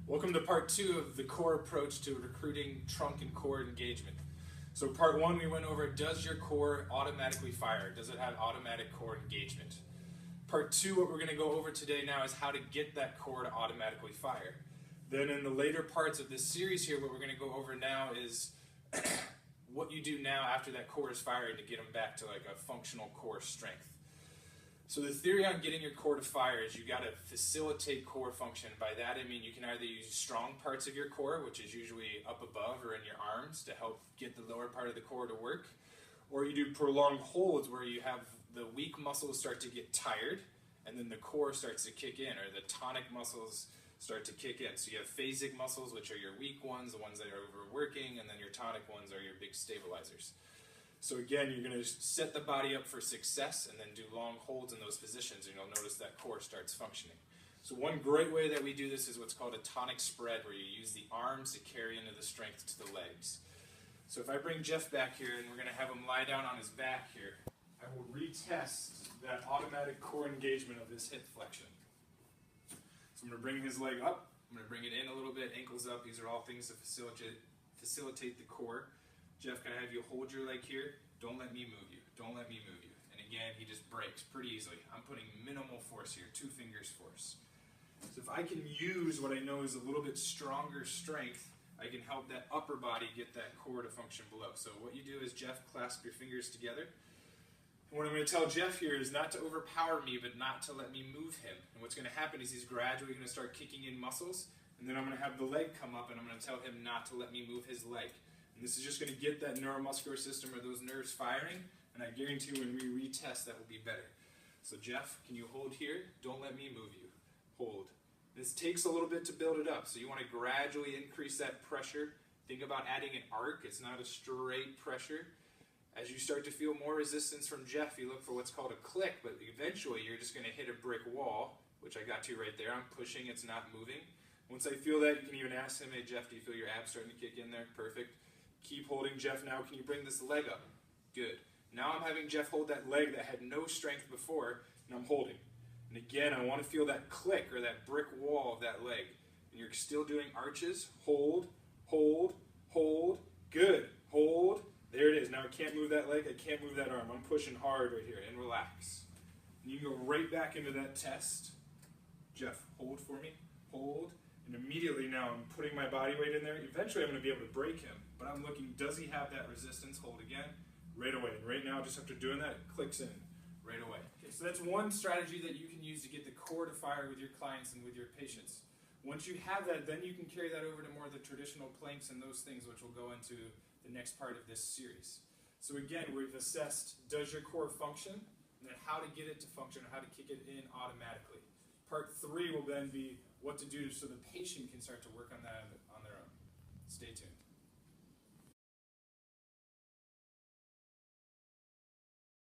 Welcome to part 2 of the core approach to recruiting trunk and core engagement. So part 1 we went over, does your core automatically fire? Does it have automatic core engagement? Part 2, what we're going to go over today now is how to get that core to automatically fire. Then in the later parts of this series here, what we're going to go over now is what you do now after that core is firing to get them back to like a functional core strength. So the theory on getting your core to fire is you got to facilitate core function. By that I mean you can either use strong parts of your core, which is usually up above or in your arms to help get the lower part of the core to work, or you do prolonged holds where you have the weak muscles start to get tired and then the core starts to kick in, or the tonic muscles start to kick in. So you have phasic muscles, which are your weak ones, the ones that are overworking, and then your tonic ones are your big stabilizers. So again, you're going to set the body up for success and then do long holds in those positions, and you'll notice that core starts functioning. So one great way that we do this is what's called a tonic spread, where you use the arms to carry into the strength to the legs. So if I bring Jeff back here and we're going to have him lie down on his back here, I will retest that automatic core engagement of his hip flexion. So I'm going to bring his leg up, I'm going to bring it in a little bit, ankles up. These are all things to facilitate the core. Jeff, can I have you hold your leg here? Don't let me move you. Don't let me move you. And again, he just breaks pretty easily. I'm putting minimal force here, 2 fingers force. So if I can use what I know is a little bit stronger strength, I can help that upper body get that core to function below. So what you do is, Jeff, clasp your fingers together. And what I'm going to tell Jeff here is not to overpower me, but not to let me move him. And what's going to happen is he's gradually going to start kicking in muscles, and then I'm going to have the leg come up, and I'm going to tell him not to let me move his leg. And this is just going to get that neuromuscular system or those nerves firing, and I guarantee when we retest that will be better. So Jeff, can you hold here? Don't let me move you. Hold. This takes a little bit to build it up, so you want to gradually increase that pressure. Think about adding an arc. It's not a straight pressure. As you start to feel more resistance from Jeff, you look for what's called a click, but eventually you're just going to hit a brick wall, which I got to right there. I'm pushing, it's not moving. Once I feel that, you can even ask him, hey Jeff, do you feel your abs starting to kick in there? Perfect. Keep holding Jeff now. Can you bring this leg up? Good. Now I'm having Jeff hold that leg that had no strength before, and I'm holding. And again, I want to feel that click or that brick wall of that leg. And you're still doing arches. Hold, hold, hold. Good. Hold. There it is. Now I can't move that leg. I can't move that arm. I'm pushing hard right here. And relax. And you can go right back into that test. Jeff, hold for me. Hold. And immediately now I'm putting my body weight in there. Eventually I'm going to be able to break him. But I'm looking, does he have that resistance? Hold again. Right away. And right now, just after doing that, it clicks in right away. Okay, so that's one strategy that you can use to get the core to fire with your clients and with your patients. Once you have that, then you can carry that over to more of the traditional planks and those things, which will go into the next part of this series. So again, we've assessed, does your core function? And then how to get it to function, or how to kick it in automatically. Part 3 will then be what to do so the patient can start to work on that on their own. Stay tuned.